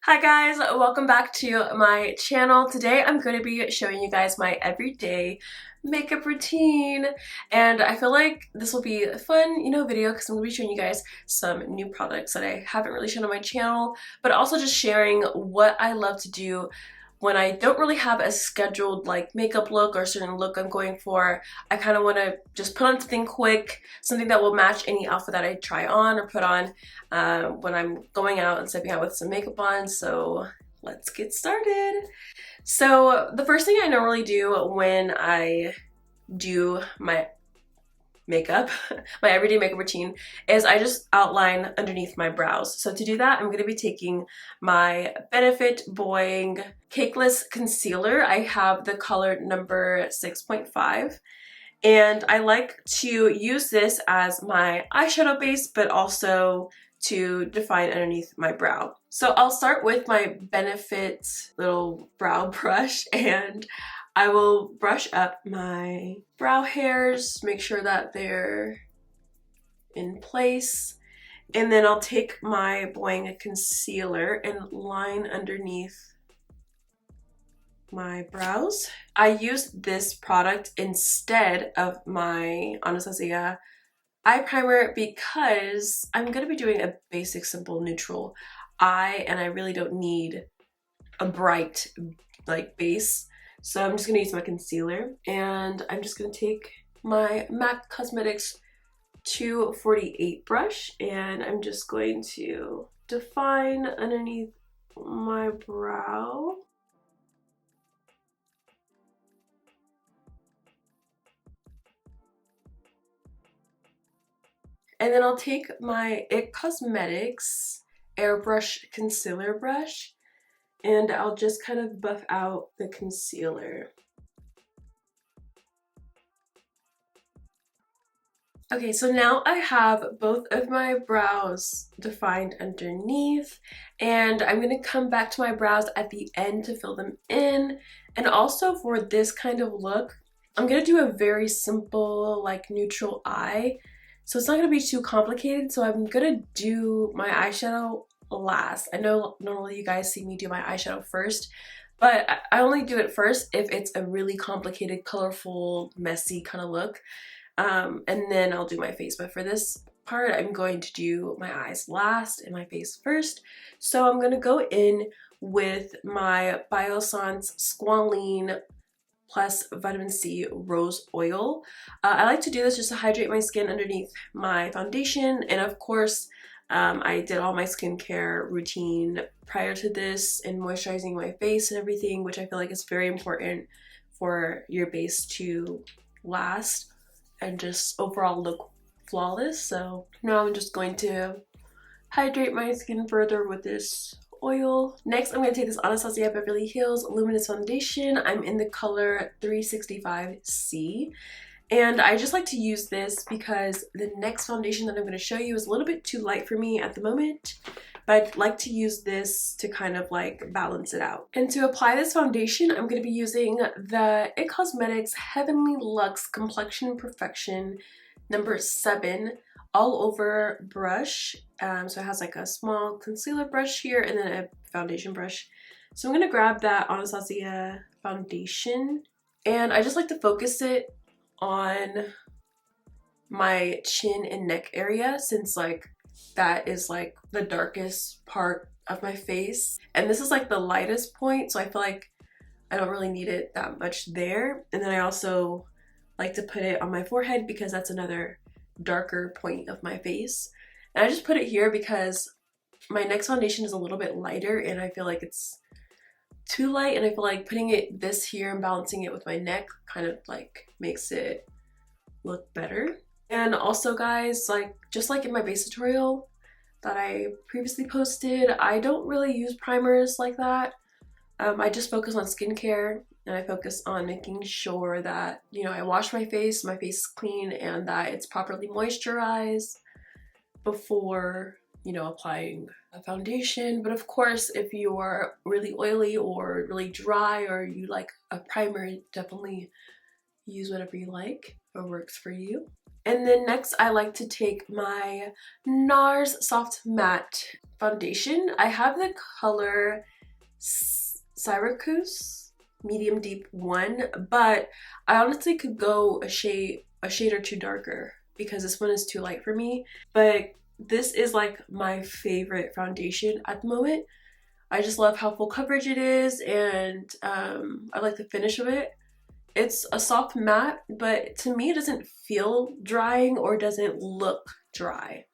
Hi guys, welcome back to my channel. Today I'm going to be showing you guys my everyday makeup routine, and I feel like this will be a fun, video because I'm going to be showing you guys some new products that I haven't really shown on my channel, but also just sharing what I love to do when I don't really have a scheduled like makeup look or a certain look I'm going for. I kind of want to just put on something quick, something that will match any outfit that I try on or put on when I'm going out and stepping out with some makeup on. So let's get started. So the first thing I normally do when I do my makeup, my everyday makeup routine, is I just outline underneath my brows. So to do that, I'm going to be taking my Benefit Boi-ing Cakeless Concealer. I have the color number 6.5. And I like to use this as my eyeshadow base, but also to define underneath my brow. So I'll start with my Benefit little brow brush, and I will brush up my brow hairs, make sure that they're in place, and then I'll take my Boi-ing concealer and line underneath my brows. I use this product instead of my Anastasia eye primer because I'm going to be doing a basic, simple, neutral eye, and I really don't need a bright like base. So I'm just going to use my concealer, and I'm just going to take my MAC Cosmetics 248 brush, and I'm just going to define underneath my brow. And then I'll take my IT Cosmetics Airbrush concealer brush, and I'll just kind of buff out the concealer. Okay, so now I have both of my brows defined underneath, and I'm going to come back to my brows at the end to fill them in. And also for this kind of look, I'm going to do a very simple, like, neutral eye. So it's not going to be too complicated, so I'm going to do my eyeshadow last. I know normally you guys see me do my eyeshadow first, but I only do it first if it's a really complicated, colorful, messy kind of look. And then I'll do my face. But for this part, I'm going to do my eyes last and my face first. So I'm going to go in with my Biossance Squalane plus vitamin C rose oil. I like to do this just to hydrate my skin underneath my foundation, and of course I did all my skincare routine prior to this and moisturizing my face and everything, which I feel like is very important for your base to last and just overall look flawless. So now I'm just going to hydrate my skin further with this oil. Next, I'm going to take this Anastasia Beverly Hills Luminous Foundation. I'm in the color 365C. And I just like to use this because the next foundation that I'm going to show you is a little bit too light for me at the moment, but I'd like to use this to kind of like balance it out. And to apply this foundation, I'm going to be using the IT Cosmetics Heavenly Luxe Complexion Perfection number 7 all over brush. So it has like a small concealer brush here and then a foundation brush. So I'm going to grab that Anastasia foundation, and I just like to focus it on my chin and neck area, since like that is like the darkest part of my face, and this is like the lightest point, so I feel like I don't really need it that much there. And then I also like to put it on my forehead because that's another darker point of my face, and I just put it here because my next foundation is a little bit lighter and I feel like it's too light, and I feel like putting it this here and balancing it with my neck kind of like makes it look better. And also guys, like just like in my base tutorial that I previously posted, I don't really use primers like that. I just focus on skincare, and I focus on making sure that, I wash my face is clean, and that it's properly moisturized before, applying a foundation. But of course, if you are really oily or really dry or you like a primer, definitely use whatever you like or works for you. And then next I like to take my Nars Soft Matte Foundation. I have the color Syracuse Medium Deep 1, but I honestly could go a shade or two darker because this one is too light for me. But this is like my favorite foundation at the moment. I just love how full coverage it is, and I like the finish of it. It's a soft matte, but to me it doesn't feel drying or doesn't look dry.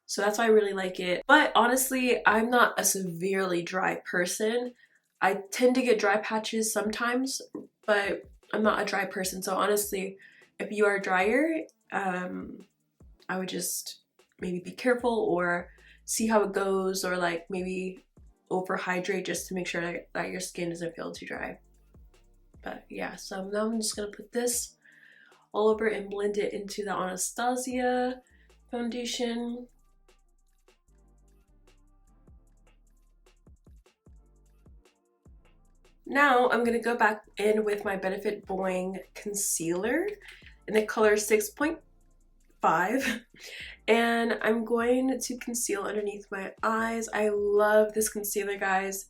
So that's why I really like it. But honestly, I'm not a severely dry person. I tend to get dry patches sometimes, but I'm not a dry person. So honestly, if you are drier, I would just maybe be careful or see how it goes, or like maybe overhydrate just to make sure that your skin doesn't feel too dry. But yeah, so now I'm just gonna put this all over and blend it into the Anastasia foundation. Now I'm gonna go back in with my Benefit Boi-ing concealer in the color 6.5, and I'm going to conceal underneath my eyes. I love this concealer, guys.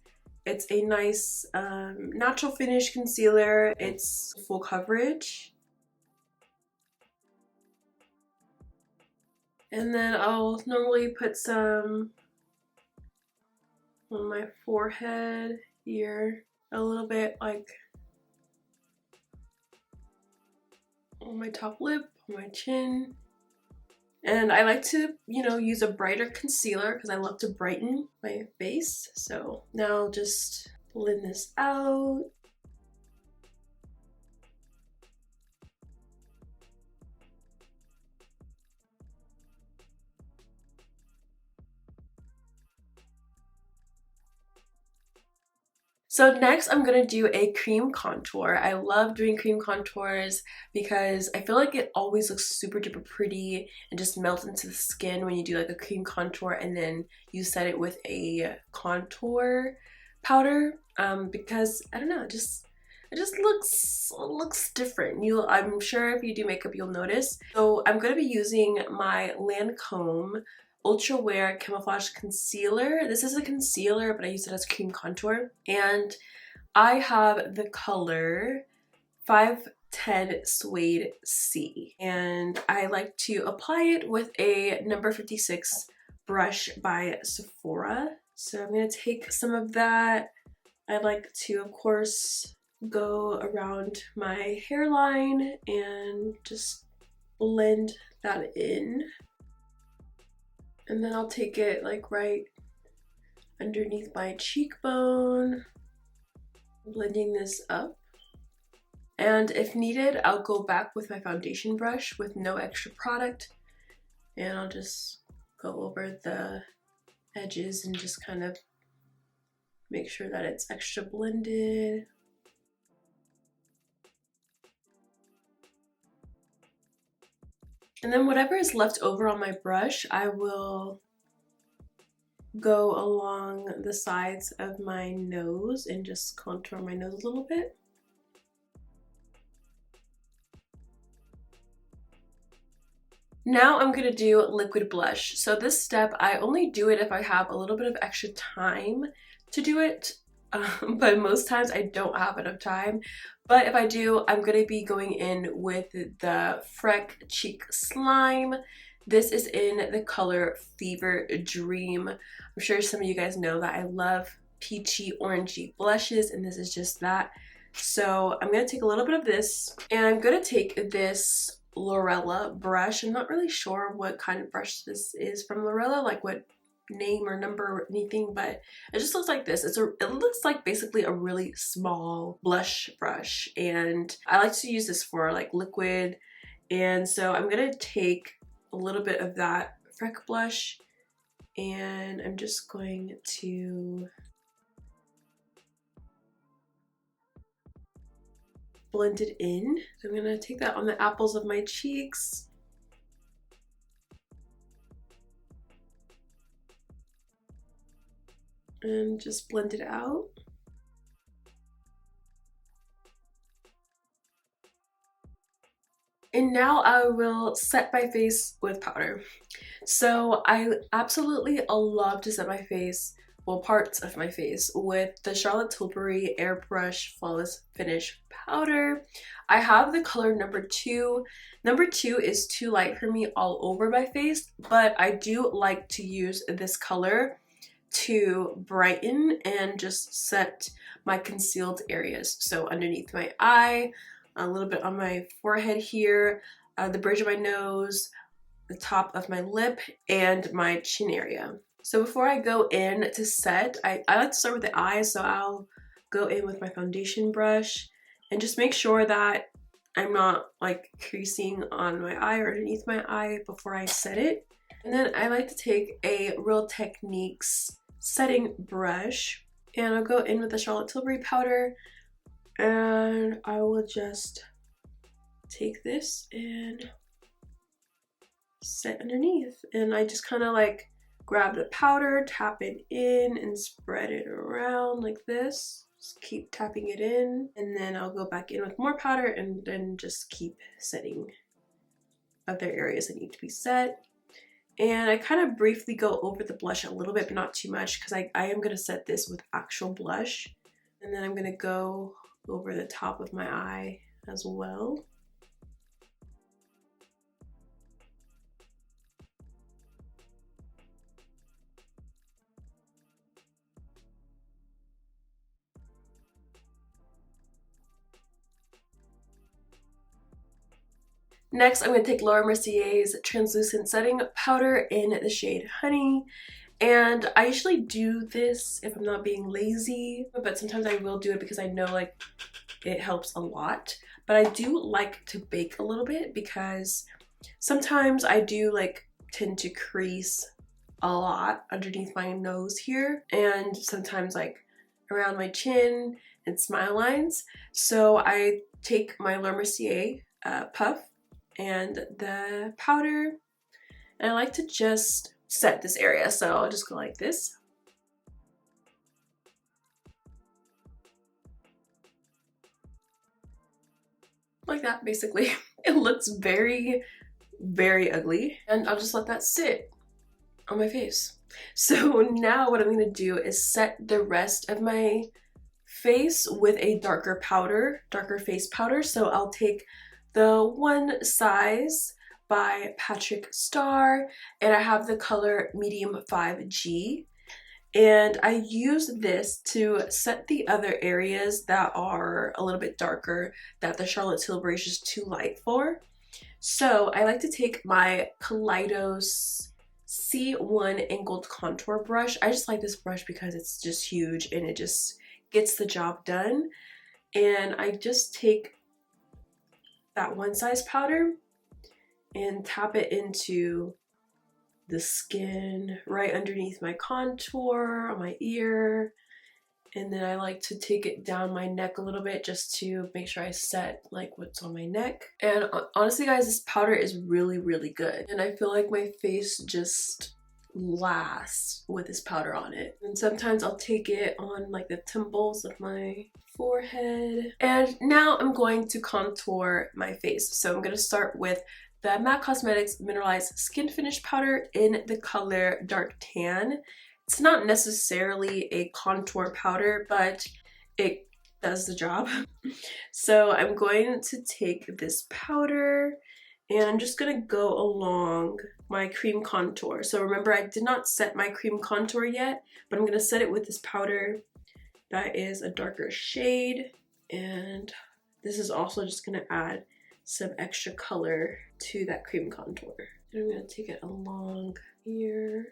It's a nice natural finish concealer. It's full coverage. And then I'll normally put some on my forehead here, a little bit like on my top lip, on my chin. And I like to, you know, use a brighter concealer because I love to brighten my face. So now I'll just blend this out. So next I'm gonna do a cream contour. I love doing cream contours because I feel like it always looks super duper pretty and just melts into the skin when you do like a cream contour and then you set it with a contour powder, because I don't know, it just looks different. I'm sure if you do makeup you'll notice. So I'm gonna be using my Lancome Ultra Wear Camouflage Concealer. This is a concealer, but I use it as cream contour. And I have the color 510 Suede C. And I like to apply it with a number 56 brush by Sephora. So I'm going to take some of that. I like to, of course, go around my hairline and just blend that in. And then I'll take it like right underneath my cheekbone, blending this up. And if needed, I'll go back with my foundation brush with no extra product, and I'll just go over the edges and just kind of make sure that it's extra blended. And then whatever is left over on my brush, I will go along the sides of my nose and just contour my nose a little bit. Now I'm gonna do liquid blush. So this step, I only do it if I have a little bit of extra time to do it, but most times I don't have enough time. But if I do, I'm gonna be going in with the Freck Cheek Slime. This is in the color Fever Dream. I'm sure some of you guys know that I love peachy orangey blushes, and this is just that. So I'm gonna take a little bit of this, and I'm gonna take this Lorella brush. I'm not really sure what kind of brush this is from Lorella, like what name or number or anything, but it just looks like this. It looks like basically a really small blush brush, and I like to use this for like liquid. And so I'm gonna take a little bit of that Freck blush, and I'm just going to blend it in. So I'm gonna take that on the apples of my cheeks. And just blend it out. And now I will set my face with powder. So I absolutely love to set my face, well, parts of my face, with the Charlotte Tilbury Airbrush Flawless Finish powder. I have the color number 2. Number 2 is too light for me all over my face, but I do like to use this color to brighten and just set my concealed areas. So underneath my eye, a little bit on my forehead here, the bridge of my nose, the top of my lip, and my chin area. So before I go in to set, I like to start with the eyes, so I'll go in with my foundation brush and just make sure that I'm not like creasing on my eye or underneath my eye before I set it. And then I like to take a Real Techniques setting brush and I'll go in with the Charlotte Tilbury powder, and I will just take this and set underneath. And I just kind of like grab the powder, tap it in, and spread it around like this. Just keep tapping it in, and then I'll go back in with more powder and then just keep setting other areas that need to be set. And I kind of briefly go over the blush a little bit, but not too much, because I am going to set this with actual blush. And then I'm going to go over the top of my eye as well. Next, I'm going to take Laura Mercier's translucent setting powder in the shade Honey. And I usually do this if I'm not being lazy, but sometimes I will do it because I know like it helps a lot. But I do like to bake a little bit because sometimes I do like tend to crease a lot underneath my nose here, and sometimes like around my chin and smile lines. So I take my Laura Mercier puff and the powder, and I like to just set this area. So I'll just go like this. Like that, basically. It looks very, very ugly, and I'll just let that sit on my face. So now what I'm going to do is set the rest of my face with a darker powder, darker face powder. So I'll take the One Size by Patrick Starr, and I have the color medium 5G, and I use this to set the other areas that are a little bit darker that the Charlotte Tilbury is just too light for. So I like to take my Kaleidos C1 angled contour brush. I just like this brush because it's just huge and it just gets the job done. And I just take that One Size powder and tap it into the skin right underneath my contour, on my ear, and then I like to take it down my neck a little bit just to make sure I set like what's on my neck. And honestly guys, this powder is really, really good, and I feel like my face just lasts with this powder on it. And sometimes I'll take it on like the temples of my forehead. And now I'm going to contour my face. So I'm going to start with the MAC Cosmetics Mineralize Skinfinish powder in the color Dark Tan. It's not necessarily a contour powder, but it does the job. So I'm going to take this powder and I'm just going to go along my cream contour. So remember, I did not set my cream contour yet, but I'm going to set it with this powder that is a darker shade. And this is also just going to add some extra color to that cream contour. And I'm going to take it along here.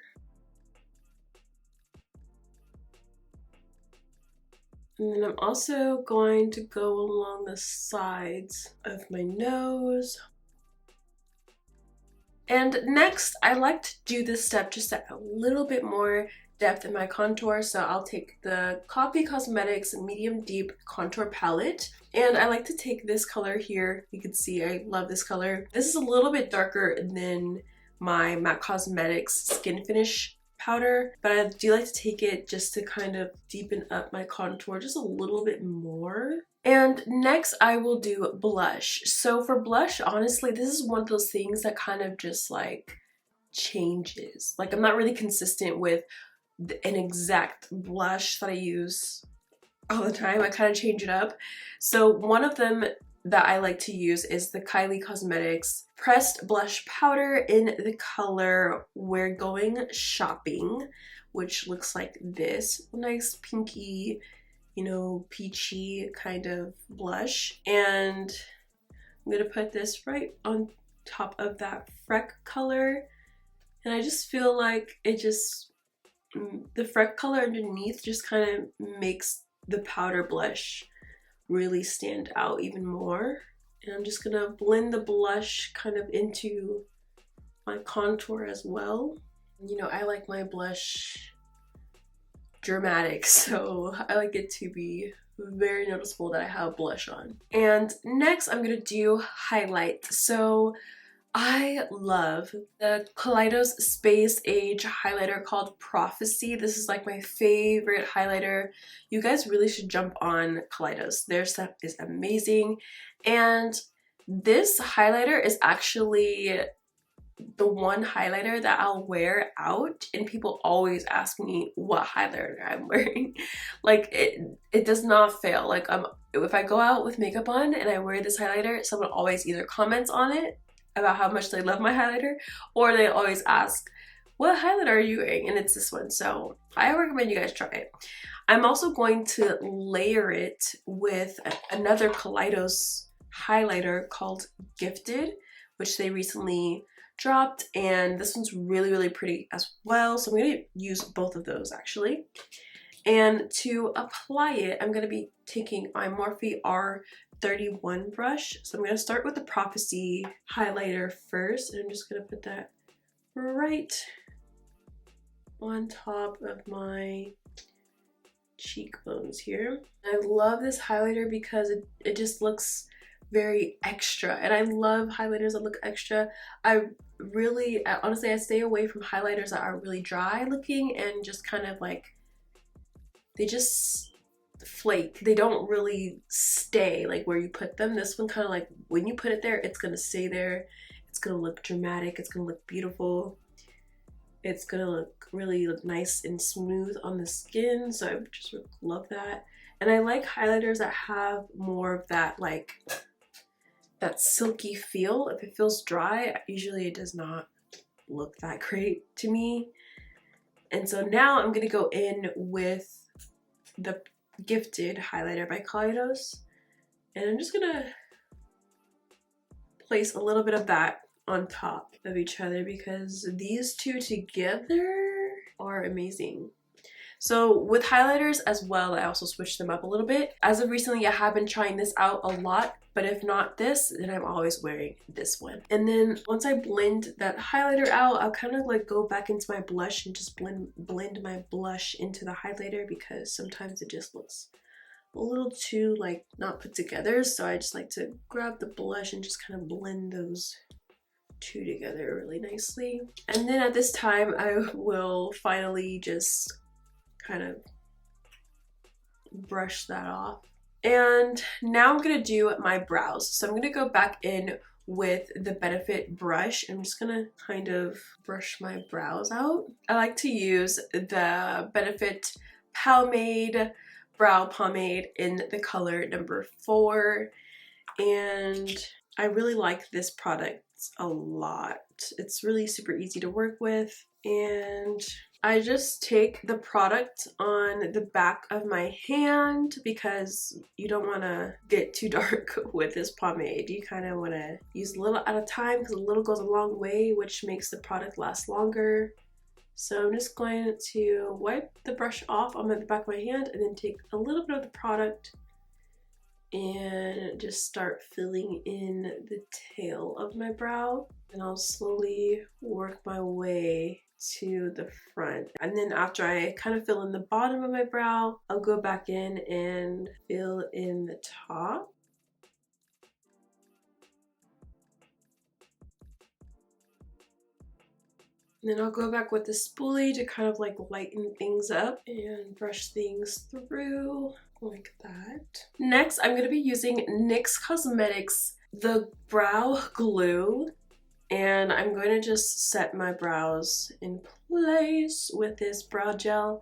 And then I'm also going to go along the sides of my nose. And next, I like to do this step just to add a little bit more depth in my contour. So I'll take the Koffie Cosmetics Medium Deep Contour Palette. And I like to take this color here. You can see I love this color. This is a little bit darker than my MAC Cosmetics Skinfinish powder, but I do like to take it just to kind of deepen up my contour just a little bit more. And next I will do blush. So for blush, honestly, this is one of those things that kind of just like changes. Like I'm not really consistent with an exact blush that I use all the time. I kind of change it up. So one of them that I like to use is the Kylie Cosmetics Pressed Blush Powder in the color We're Going Shopping, which looks like this. Nice pinky, you know, peachy kind of blush. And I'm gonna put this right on top of that Freck color. And I just feel like it just, the Freck color underneath just kind of makes the powder blush really stand out even more. And I'm just gonna blend the blush kind of into my contour as well. You know, I like my blush dramatic, so I like it to be very noticeable that I have blush on. And next I'm gonna do highlight. So I love the Kaleidos Space Age highlighter called Prophecy. This is like my favorite highlighter. You guys really should jump on Kaleidos. Their stuff is amazing. And this highlighter is actually the one highlighter that I'll wear out, and people always ask me what highlighter I'm wearing. Like it does not fail. Like if I go out with makeup on and I wear this highlighter, someone always either comments on it about how much they love my highlighter, or they always ask, what highlighter are you wearing? And it's this one. So I recommend you guys try it. I'm also going to layer it with another Kaleidos highlighter called Gifted, which they recently dropped, and this one's really, really pretty as well. So I'm going to use both of those actually. And to apply it, I'm going to be taking my Morphe R31 brush. So I'm going to start with the Prophecy highlighter first, and I'm just going to put that right on top of my cheekbones here. I love this highlighter because it just looks very extra, and I love highlighters that look extra. Honestly, I stay away from highlighters that are really dry looking and just kind of like, they just flake. They don't really stay like where you put them. This one kind of like, when you put it there, it's gonna stay there. It's gonna look dramatic. It's gonna look beautiful. It's gonna look really nice and smooth on the skin. So I just love that. And I like highlighters that have more of that, like, that silky feel. If it feels dry, usually it does not look that great to me. And so now I'm gonna go in with the Gifted highlighter by Kaleidos, and I'm just gonna place a little bit of that on top of each other because these two together are amazing. So with highlighters as well, I also switched them up a little bit. As of recently, I have been trying this out a lot, but if not this, then I'm always wearing this one. And then once I blend that highlighter out, I'll kind of like go back into my blush and just blend my blush into the highlighter, because sometimes it just looks a little too like not put together. So I just like to grab the blush and just kind of blend those two together really nicely. And then at this time, I will finally just kind of brush that off. And now I'm gonna do my brows. So I'm gonna go back in with the Benefit brush. I'm just gonna kind of brush my brows out. I like to use the Benefit Powmade brow pomade in the color number 4, and I really like this product a lot. It's really super easy to work with, and I just take the product on the back of my hand because you don't want to get too dark with this pomade. You kind of want to use a little at a time because a little goes a long way, which makes the product last longer. So I'm just going to wipe the brush off on the back of my hand and then take a little bit of the product and just start filling in the tail of my brow. And I'll slowly work my way to the front. And then after I kind of fill in the bottom of my brow, I'll go back in and fill in the top. And then I'll go back with the spoolie to kind of like lighten things up and brush things through like that. Next, I'm going to be using NYX Cosmetics, the brow glue. And I'm going to just set my brows in place with this brow gel.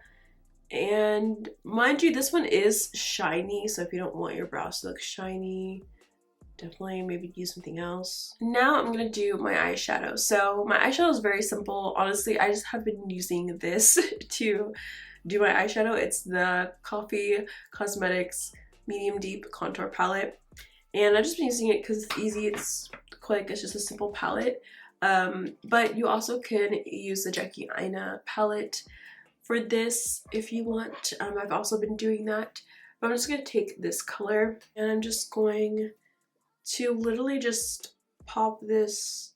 And mind you, this one is shiny, so if you don't want your brows to look shiny, definitely maybe use something else. Now I'm gonna do my eyeshadow. So my eyeshadow is very simple. Honestly, I just have been using this to do my eyeshadow. It's the Koffee Cosmetics Medium Deep Contour Palette. And I've just been using it because it's easy, it's quick, it's just a simple palette. But you also can use the Jackie Aina palette for this if you want. I've also been doing that. But I'm just going to take this color and I'm just going to literally just pop this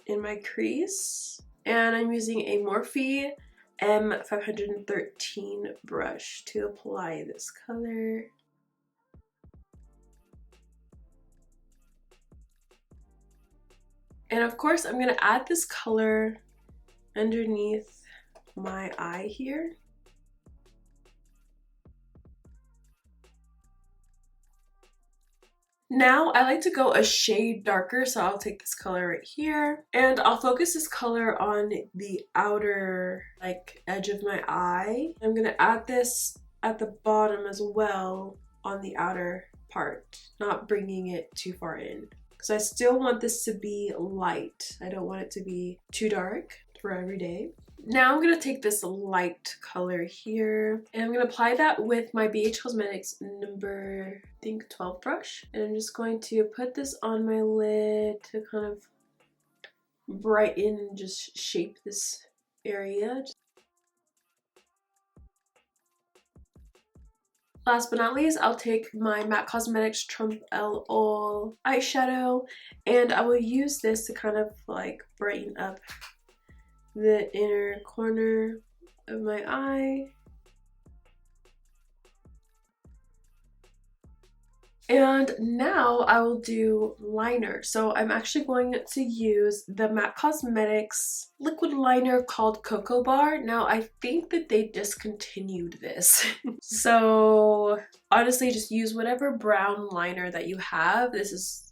in my crease. And I'm using a Morphe M513 brush to apply this color. And of course, I'm going to add this color underneath my eye here. Now I like to go a shade darker, so I'll take this color right here and I'll focus this color on the outer like edge of my eye. I'm going to add this at the bottom as well on the outer part, not bringing it too far in. Because I still want this to be light. I don't want it to be too dark for every day. Now I'm going to take this light color here and I'm going to apply that with my BH Cosmetics number, I think 12 brush. And I'm just going to put this on my lid to kind of brighten and just shape this area. Last but not least, I'll take my MAC Cosmetics Trump L'Oeil eyeshadow and I will use this to kind of like brighten up the inner corner of my eye. And now I will do liner. So I'm actually going to use the MAC Cosmetics liquid liner called Coco Bar. Now I think that they discontinued this. So honestly, just use whatever brown liner that you have. This is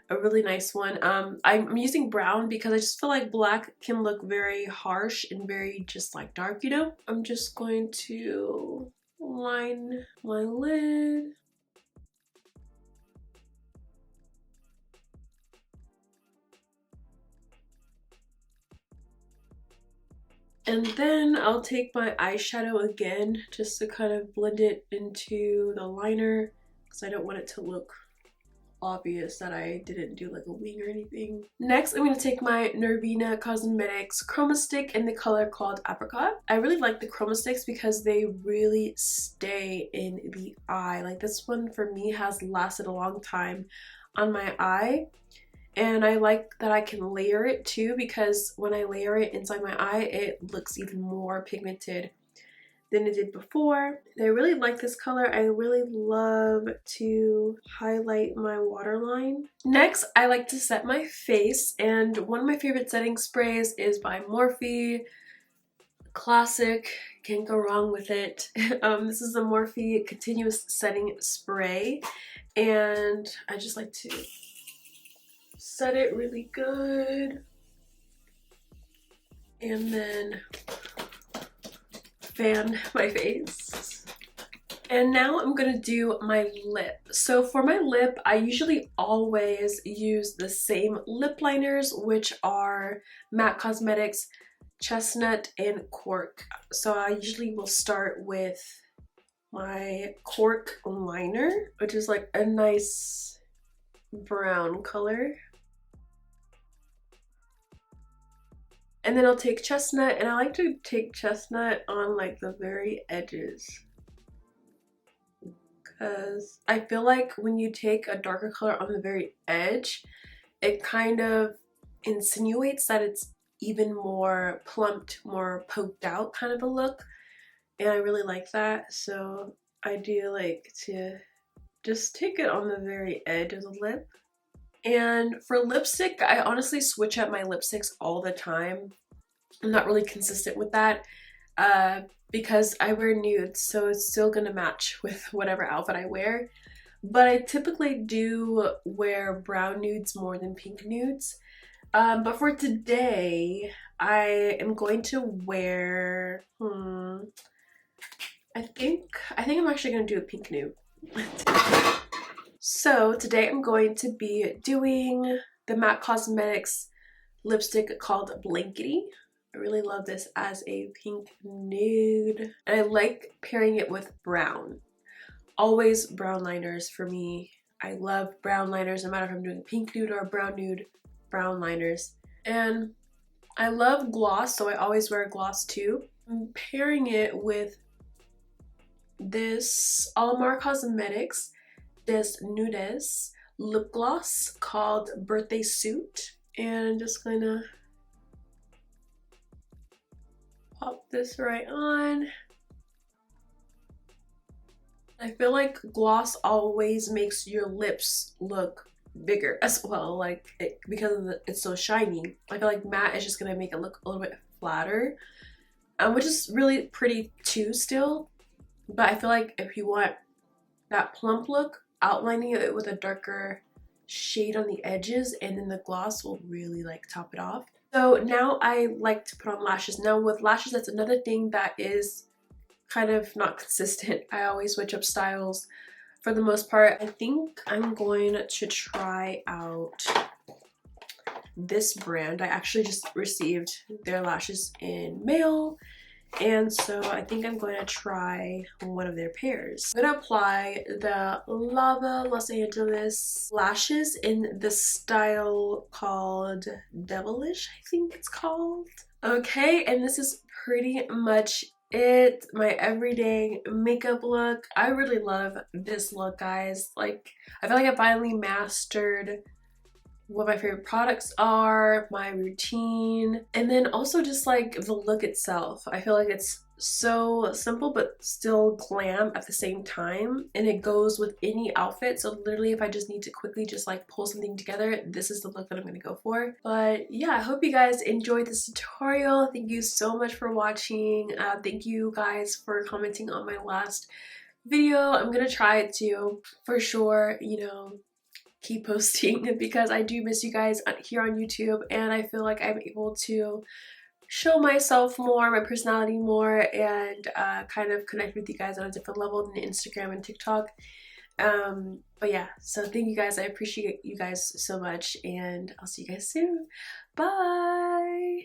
a really nice one. I'm using brown because I just feel like black can look very harsh and very just like dark, you know? I'm just going to line my lid. And then I'll take my eyeshadow again just to kind of blend it into the liner because I don't want it to look obvious that I didn't do like a wing or anything. Next, I'm going to take my Norvina Cosmetics Chroma Stick in the color called Apricot. I really like the Chroma Sticks because they really stay in the eye. Like this one for me has lasted a long time on my eye. And I like that I can layer it too because when I layer it inside my eye, it looks even more pigmented than it did before. And I really like this color. I really love to highlight my waterline. Next, I like to set my face, and one of my favorite setting sprays is by Morphe. Classic, can't go wrong with it. This is the Morphe Continuous Setting Spray, and I just like to set it really good and then fan my face. And now I'm gonna do my lip. So for my lip, I usually always use the same lip liners, which are MAC Cosmetics Chestnut and Cork. So I usually will start with my Cork liner, which is like a nice brown color. And then I'll take Chestnut, and I like to take Chestnut on like the very edges. Because I feel like when you take a darker color on the very edge, it kind of insinuates that it's even more plumped, more poked out kind of a look. And I really like that. So I do like to just take it on the very edge of the lip. And for lipstick, I honestly switch up my lipsticks all the time. I'm not really consistent with that because I wear nudes, so it's still gonna match with whatever outfit I wear. But I typically do wear brown nudes more than pink nudes. But for today, I am going to wear, I think I'm actually gonna do a pink nude. So today I'm going to be doing the MAC Cosmetics lipstick called Blankety. I really love this as a pink nude. And I like pairing it with brown. Always brown liners for me. I love brown liners, no matter if I'm doing pink nude or brown nude, brown liners. And I love gloss, so I always wear gloss too. I'm pairing it with this Alamar Cosmetics Des Nudes lip gloss called Birthday Suit. And I'm just gonna pop this right on. I feel like gloss always makes your lips look bigger as well, like because it's so shiny. I feel like matte is just gonna make it look a little bit flatter, which is really pretty too still. But I feel like if you want that plump look, outlining it with a darker shade on the edges and then the gloss will really like top it off. So now I like to put on lashes. Now with lashes, that's another thing that is kind of not consistent. I always switch up styles for the most part. I think I'm going to try out this brand. I actually just received their lashes in mail, and so I think I'm going to try one of their pairs. I'm going to apply the Lavaa Los Angeles lashes in the style called Devilish, I think it's called. Okay, and this is pretty much it. My everyday makeup look. I really love this look, guys. Like, I feel like I finally mastered what my favorite products are, my routine, and then also just like the look itself. I feel like it's so simple but still glam at the same time, and it goes with any outfit. So literally if I just need to quickly just like pull something together, this is the look that I'm gonna go for. But yeah, I hope you guys enjoyed this tutorial. Thank you so much for watching. Thank you guys for commenting on my last video. I'm gonna try it too for sure, you know, keep posting because I do miss you guys here on YouTube, and I feel like I'm able to show myself more, my personality more, and kind of connect with you guys on a different level than Instagram and TikTok. But yeah, so thank you guys. I appreciate you guys so much, and I'll see you guys soon. Bye!